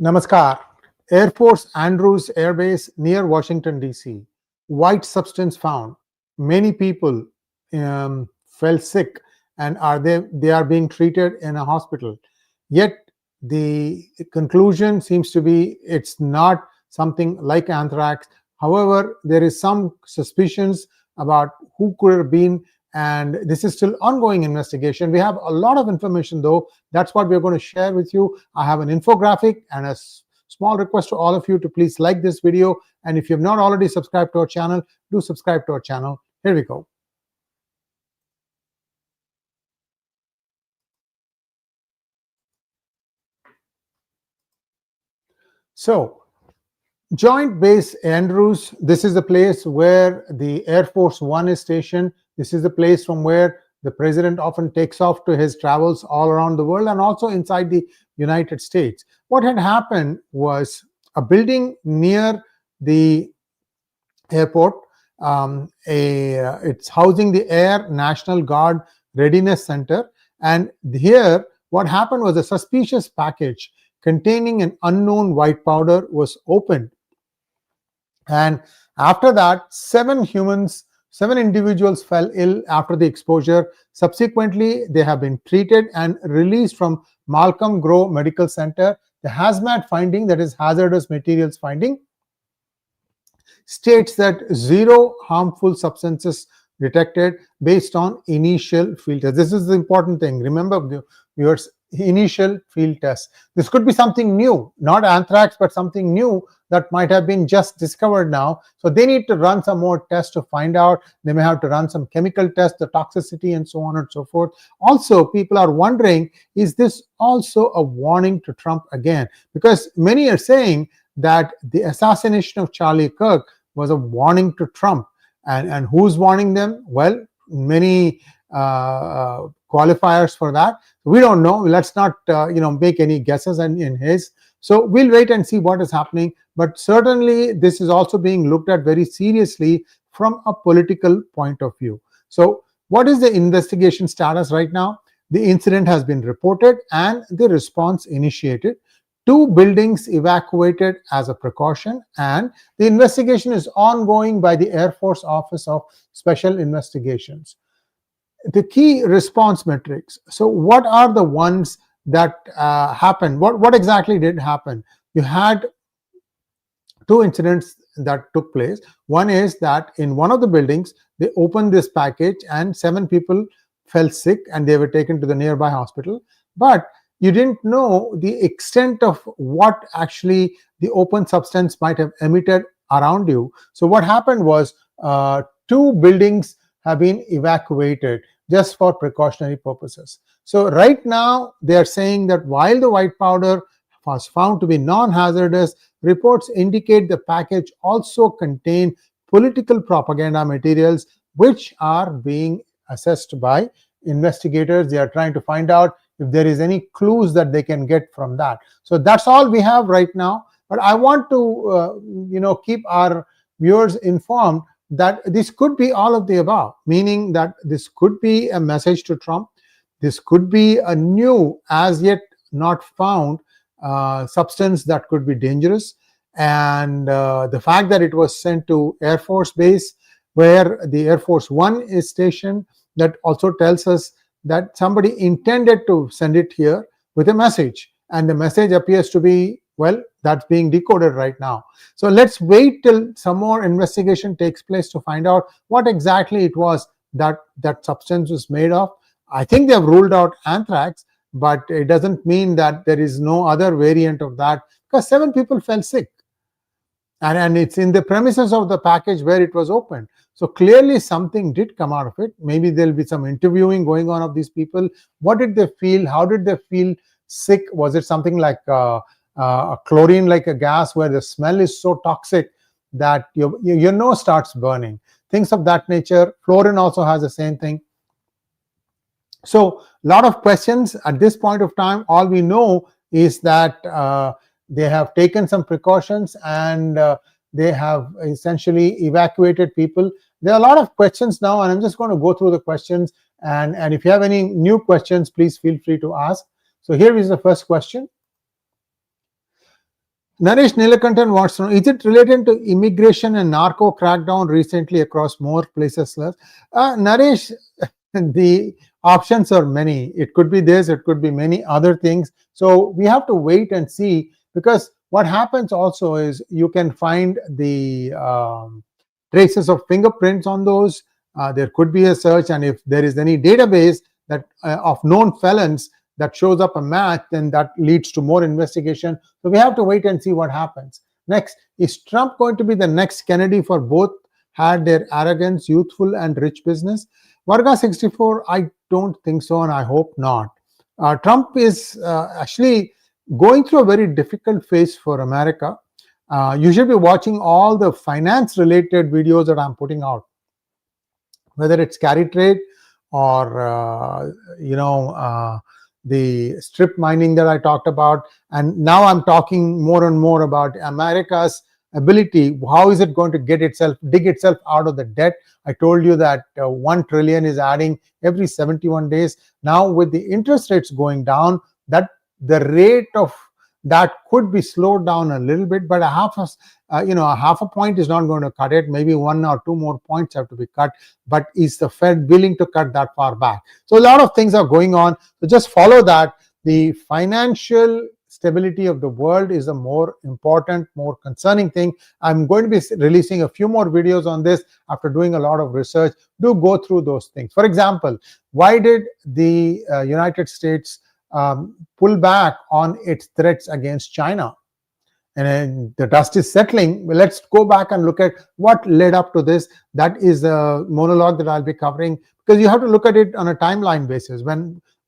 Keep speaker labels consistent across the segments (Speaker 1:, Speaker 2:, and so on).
Speaker 1: Namaskar. Air Force Andrews Air Base near Washington D.C. White substance found. Many people fell sick and they are being treated in a hospital. Yet the conclusion seems to be it's not something like anthrax. However, there is some suspicions about who could have been, and this is still ongoing investigation. We have a lot of information though. That's what we're going to share with you. I have an infographic and a small request to all of you to please like this video, and if you have not already subscribed to our channel, do subscribe to our channel. Here we go. So Joint Base Andrews, this is the place where the Air Force One is stationed. This is the place from where the president often takes off to his travels all around the world and also inside the United States. What had happened was a building near the airport, it's housing the Air National Guard Readiness Center. And here, what happened was a suspicious package containing an unknown white powder was opened. And after that, seven individuals fell ill after the exposure. Subsequently, they have been treated and released from Malcolm Grove Medical Center. The Hazmat finding, that is hazardous materials finding, states that zero harmful substances detected based on initial field tests. This is the important thing. Remember, viewers, initial field tests. This could be something new, not anthrax, but something new that might have been just discovered now. So they need to run some more tests to find out. They may have to run some chemical tests, the toxicity and so on and so forth. Also, people are wondering, is this also a warning to Trump again? Because many are saying that the assassination of Charlie Kirk was a warning to Trump. And who's warning them? Well, many qualifiers for that. We don't know. Let's not make any guesses in his. So we'll wait and see what is happening. But certainly this is also being looked at very seriously from a political point of view. So what is the investigation status right now? The incident has been reported and the response initiated. 2 buildings evacuated as a precaution, and the investigation is ongoing by the Air Force Office of Special Investigations. The key response metrics. So what are the ones that happened? What exactly did happen? You had 2 incidents that took place. One is that in one of the buildings, they opened this package and 7 people fell sick and they were taken to the nearby hospital. But you didn't know the extent of what actually the open substance might have emitted around you. So what happened was 2 buildings have been evacuated just for precautionary purposes. So right now they are saying that while the white powder was found to be non-hazardous, reports indicate the package also contained political propaganda materials which are being assessed by investigators. They are trying to find out if there is any clues that they can get from that. So that's all we have right now. But I want to keep our viewers informed that this could be all of the above, meaning that this could be a message to Trump. This could be a new, as yet not found substance that could be dangerous. And the fact that it was sent to Air Force Base, where the Air Force One is stationed, that also tells us that somebody intended to send it here with a message. And the message appears to be, well, that's being decoded right now. So let's wait till some more investigation takes place to find out what exactly it was that substance was made of. I think they have ruled out anthrax, but it doesn't mean that there is no other variant of that, because 7 people fell sick. And it's in the premises of the package where it was opened. So clearly something did come out of it. Maybe there'll be some interviewing going on of these people. What did they feel? How did they feel sick? Was it something like a chlorine, like a gas where the smell is so toxic that your nose starts burning? Things of that nature. Fluorine also has the same thing. So a lot of questions at this point of time. All we know is that they have taken some precautions and they have essentially evacuated people. There are a lot of questions now, and I'm just going to go through the questions. And if you have any new questions, please feel free to ask. So here is the first question. Naresh Nilakantan wants to know, is it related to immigration and narco crackdown recently across more places? Naresh, the options are many. It could be this, it could be many other things. So we have to wait and see, because what happens also is you can find the traces of fingerprints on those. There could be a search, and if there is any database that of known felons that shows up a match, then that leads to more investigation. So we have to wait and see what happens. Next, is Trump going to be the next Kennedy? For both had their arrogance, youthful and rich business. Varga 64, I don't think so, and I hope not. Trump is actually going through a very difficult phase for America. You should be watching all the finance related videos that I'm putting out, whether it's carry trade or the strip mining that I talked about. And now I'm talking more and more about America's ability. How is it going to dig itself out of the debt? I told you that 1 trillion is adding every 71 days. Now with the interest rates going down, that the rate of that could be slowed down a little bit, but a half a point is not going to cut it. Maybe 1 or 2 more points have to be cut. But is the Fed willing to cut that far back? So a lot of things are going on. So just follow that. The financial stability of the world is a more important, more concerning thing. I'm going to be releasing a few more videos on this after doing a lot of research. Do go through those things. For example, why did the United States pull back on its threats against China? And the dust is settling. Let's go back and look at what led up to this. That is a monologue that I'll be covering, because you have to look at it on a timeline basis.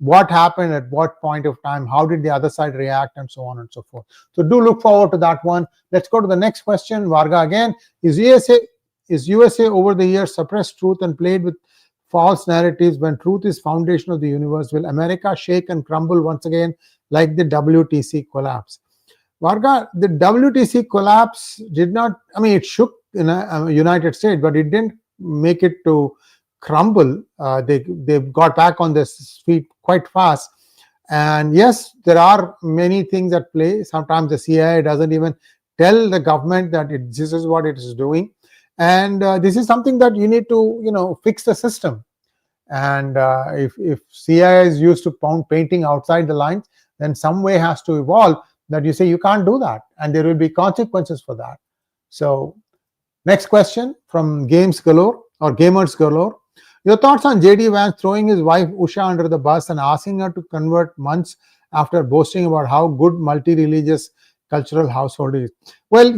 Speaker 1: What happened at what point of time, how did the other side react, and so on and so forth. So do look forward to that one. Let's go to the next question. Varga again, is USA over the years suppressed truth and played with false narratives when truth is foundation of the universe? Will America shake and crumble once again like the WTC collapse? Varga, the WTC collapse did not, it shook in the United States, but it didn't make it to crumble. They got back on their feet quite fast. And yes, there are many things at play. Sometimes the CIA doesn't even tell the government that this is what it is doing. And this is something that you need to, fix the system. And if CIA is used to painting outside the lines, then some way has to evolve that you say you can't do that, and there will be consequences for that. So next question from Gamers Galore. Your thoughts on JD Vance throwing his wife Usha under the bus and asking her to convert months after boasting about how good multi-religious cultural household is? Well,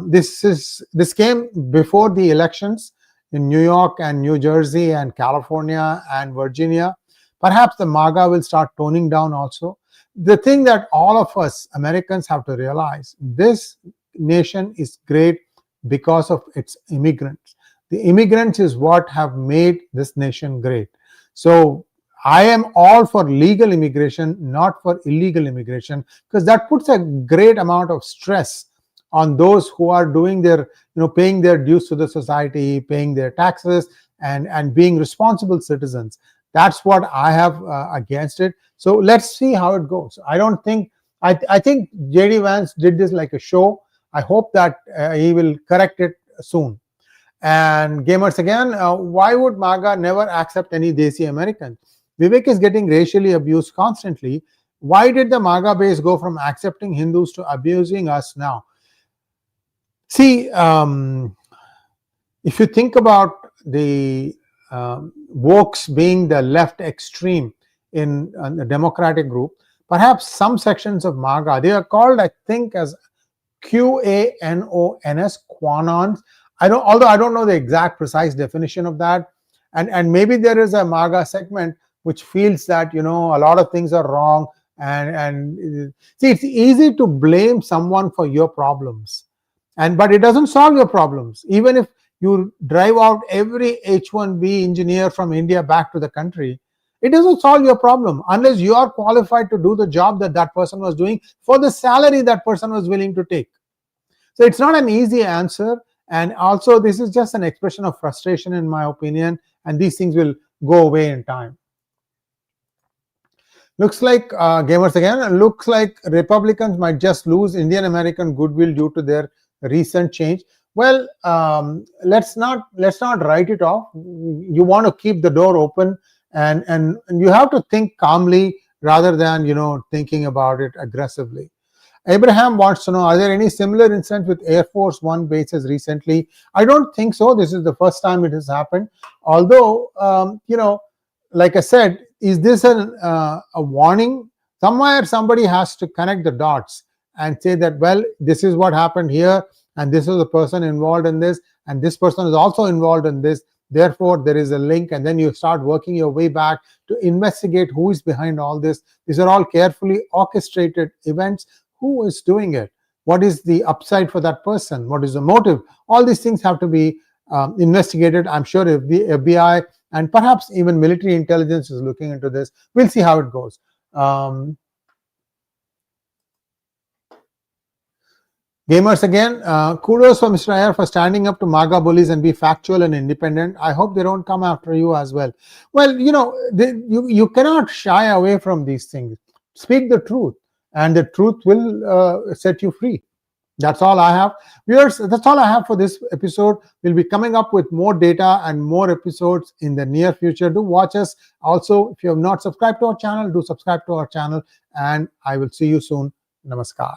Speaker 1: this came before the elections in New York and New Jersey and California and Virginia. Perhaps the MAGA will start toning down also. The thing that all of us Americans have to realize, this nation is great because of its immigrants. The immigrants is what have made this nation great. So I am all for legal immigration, not for illegal immigration, because that puts a great amount of stress on those who are doing their, paying their dues to the society, paying their taxes, and being responsible citizens. That's what I have against it. So let's see how it goes. I think JD Vance did this like a show. I hope that he will correct it soon. And Gamers again, why would MAGA never accept any Desi American? Vivek is getting racially abused constantly. Why did the MAGA base go from accepting Hindus to abusing us now? See, if you think about the wokes being the left extreme in the Democratic group, perhaps some sections of MAGA, they are called, I think, as QANONS, Quanons. Although I don't know the exact precise definition of that. And maybe there is a MAGA segment which feels that, a lot of things are wrong. And see, it's easy to blame someone for your problems. But it doesn't solve your problems. Even if you drive out every H-1B engineer from India back to the country, it doesn't solve your problem unless you are qualified to do the job that person was doing for the salary that person was willing to take. So it's not an easy answer. And also, this is just an expression of frustration, in my opinion, and these things will go away in time. Looks like gamers again. Looks like Republicans might just lose Indian American goodwill due to their recent change. Well, let's not write it off. You want to keep the door open, and you have to think calmly rather than thinking about it aggressively. Abraham wants to know, are there any similar incidents with Air Force One bases recently? I don't think so. This is the first time it has happened. Although, like I said, is this a warning? Somewhere somebody has to connect the dots and say that, well, this is what happened here, and this is the person involved in this, and this person is also involved in this. Therefore, there is a link, and then you start working your way back to investigate who is behind all this. These are all carefully orchestrated events. Who is doing it? What is the upside for that person? What is the motive? All these things have to be investigated. I'm sure if the FBI and perhaps even military intelligence is looking into this. We'll see how it goes. Gamers again, kudos for Mr. Ayer for standing up to MAGA bullies and be factual and independent. I hope they don't come after you as well. Well, you cannot shy away from these things. Speak the truth, and the truth will set you free. That's all I have. Viewers, that's all I have for this episode. We'll be coming up with more data and more episodes in the near future. Do watch us. Also, if you have not subscribed to our channel, do subscribe to our channel, and I will see you soon. Namaskar.